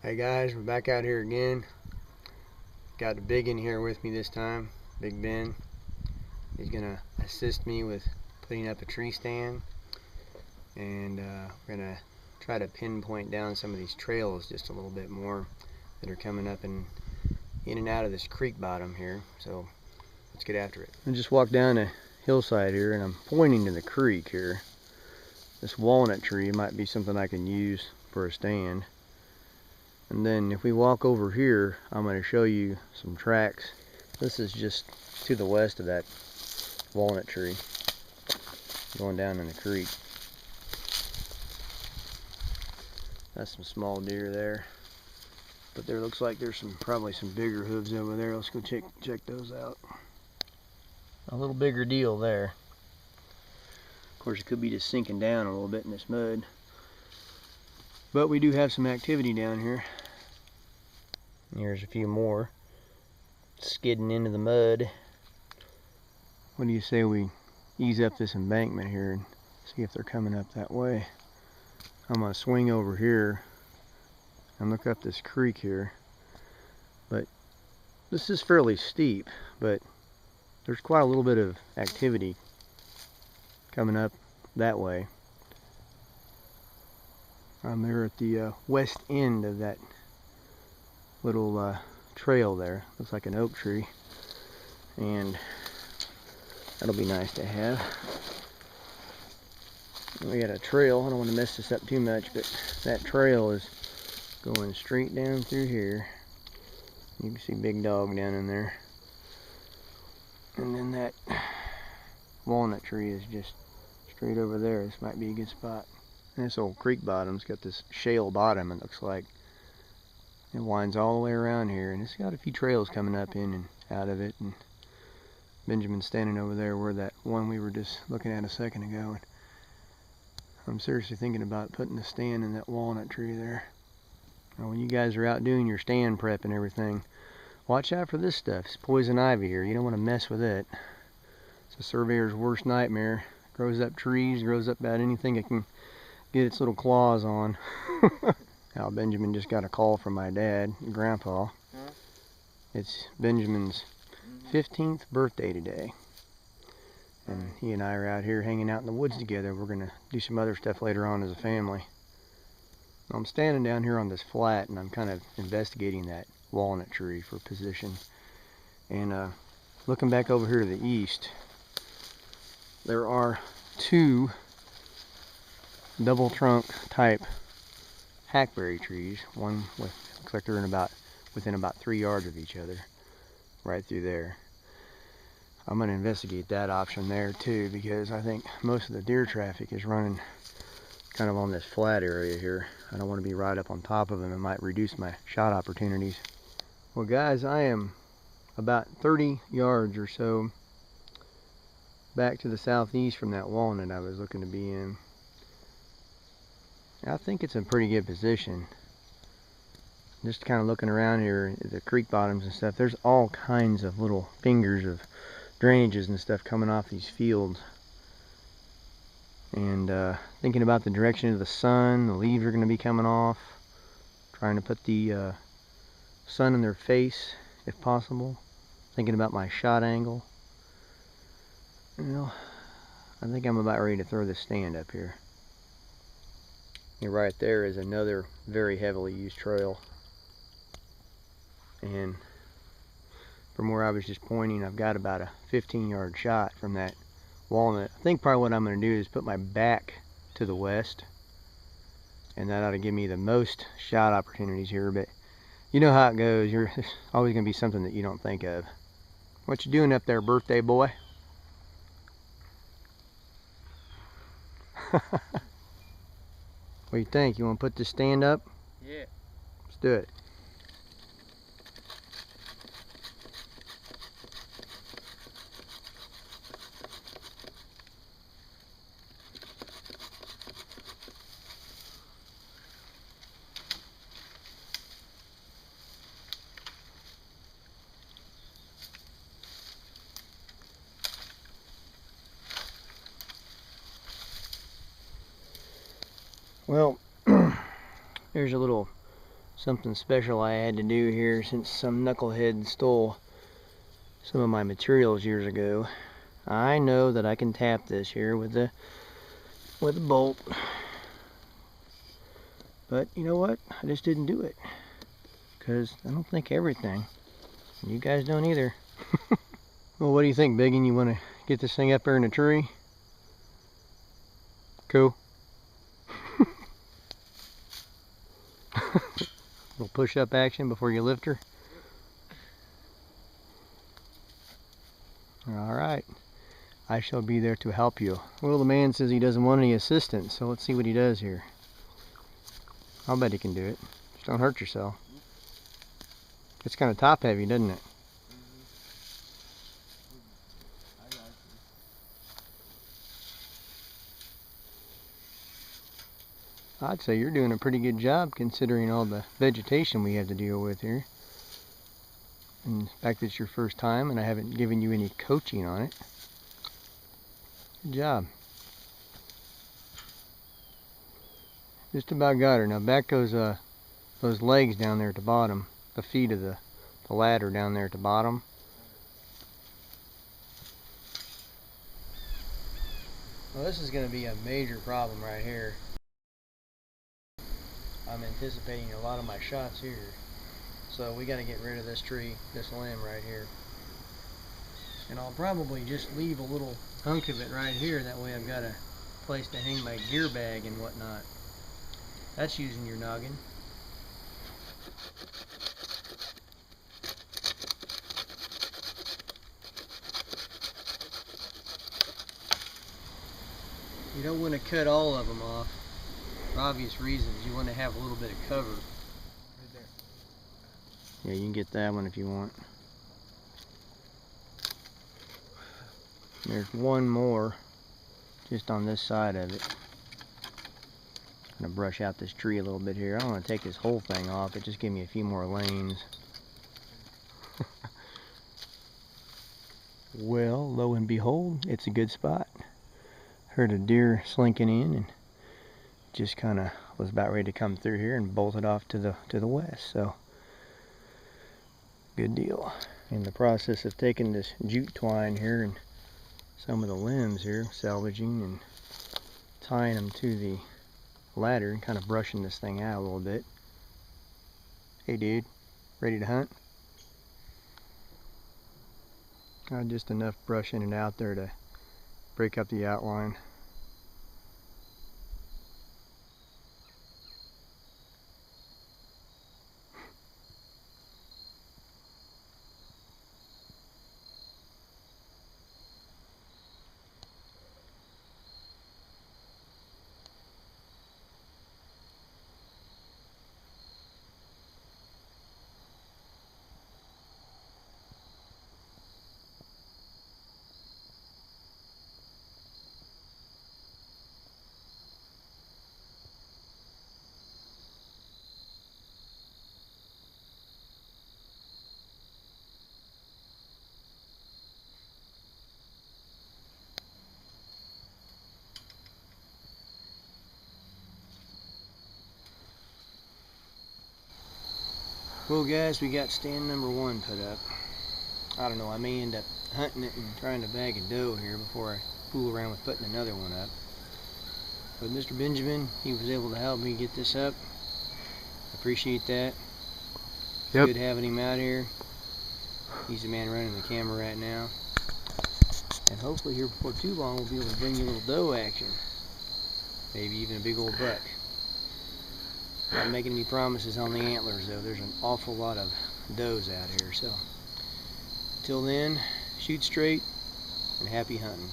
Hey guys, we're back out here again. Got the big in here with me this time, Big Ben. He's gonna assist me with putting up a tree stand, and we're gonna try to pinpoint down some of these trails just a little bit more that are coming up and in and out of this creek bottom here. So let's get after it. I just walked down a hillside here and I'm pointing to the creek here. This walnut tree might be something I can use for a stand. And then if we walk over here, I'm going to show you some tracks. This is just to the west of that walnut tree, going down in the creek. That's some small deer there, but there looks like there's probably some bigger hooves over there. Let's go check those out. A little bigger deal there. Of course, it could be just sinking down a little bit in this mud, but we do have some activity down here. Here's a few more skidding into the mud. What do you say we ease up this embankment here and see if they're coming up that way? I'm gonna swing over here and look up this creek here. But this is fairly steep, but there's quite a little bit of activity coming up that way. I'm there at the west end of that little trail there. Looks like an oak tree, and that'll be nice to have. We got a trail. I don't want to mess this up too much, but that trail is going straight down through here. You can see Big Dog down in there, and then that walnut tree is just straight over there. This might be a good spot. And this old creek bottom's got this shale bottom, it looks like. It winds all the way around here, and it's got a few trails coming up in and out of it. And Benjamin's standing over there where that one we were just looking at a second ago. And I'm seriously thinking about putting a stand in that walnut tree there. Now, when you guys are out doing your stand prep and everything, watch out for this stuff. It's poison ivy here. You don't want to mess with it. It's a surveyor's worst nightmare. It grows up trees, grows up about anything it can get its little claws on. Now Benjamin just got a call from my dad, Grandpa. Huh? It's Benjamin's 15th birthday today. And he and I are out here hanging out in the woods together. We're going to do some other stuff later on as a family. I'm standing down here on this flat and I'm kind of investigating that walnut tree for position. And looking back over here to the east, there are two double trunk type hackberry trees. One looks like they're within about 3 yards of each other, right through there. I'm going to investigate that option there too, because I think most of the deer traffic is running kind of on this flat area here. I don't want to be right up on top of them. It might reduce my shot opportunities. Well guys, I am about 30 yards or so back to the southeast from that walnut I was looking to be in. I think it's in pretty good position. Just kind of looking around here at the creek bottoms and stuff, there's all kinds of little fingers of drainages and stuff coming off these fields. And thinking about the direction of the sun, the leaves are going to be coming off. Trying to put the sun in their face if possible. Thinking about my shot angle. You know, I think I'm about ready to throw this stand up here. Right there is another very heavily used trail, and from where I was just pointing, I've got about a 15-yard shot from that walnut. I think probably what I'm going to do is put my back to the west, and that ought to give me the most shot opportunities here. But you know how it goes, there's always going to be something that you don't think of. What you doing up there, birthday boy? What do you think? You want to put this stand up? Yeah. Let's do it. Well, here's a little something special I had to do here since some knucklehead stole some of my materials years ago. I know that I can tap this here with a bolt, but you know what? I just didn't do it because I don't think everything. You guys don't either. Well, what do you think, Biggin? You want to get this thing up there in a tree? Cool. Little push-up action before you lift her. Alright. I shall be there to help you. Well, the man says he doesn't want any assistance, so let's see what he does here. I'll bet he can do it. Just don't hurt yourself. It's kind of top-heavy, doesn't it? I'd say you're doing a pretty good job considering all the vegetation we have to deal with here. And the fact that it's your first time and I haven't given you any coaching on it. Good job. Just about got her. Now back goes those legs down there at the bottom. The feet of the ladder down there at the bottom. Well, this is going to be a major problem right here. I'm anticipating a lot of my shots here. So we got to get rid of this tree, this limb right here. And I'll probably just leave a little hunk of it right here. That way I've got a place to hang my gear bag and whatnot. That's using your noggin. You don't want to cut all of them off for obvious reasons. You want to have a little bit of cover. Right there. Yeah, you can get that one if you want. There's one more just on this side of it. I'm going to brush out this tree a little bit here. I don't want to take this whole thing off, but just give me a few more lanes. Well, lo and behold, it's a good spot. Heard a deer slinking in and just kind of was about ready to come through here and bolted off to the west. So good deal. In the process of taking this jute twine here and some of the limbs here, salvaging and tying them to the ladder and kind of brushing this thing out a little bit. Hey dude, ready to hunt? Just enough brushing it out there to break up the outline. Well guys, we got stand number 1 put up. I don't know, I may end up hunting it and trying to bag a doe here before I fool around with putting another one up. But Mr. Benjamin, he was able to help me get this up. Appreciate that. Yep. Good having him out here. He's the man running the camera right now. And hopefully here before too long we'll be able to bring you a little doe action. Maybe even a big old buck. Not making any promises on the antlers though. There's an awful lot of does out here. So, till then, shoot straight and happy hunting.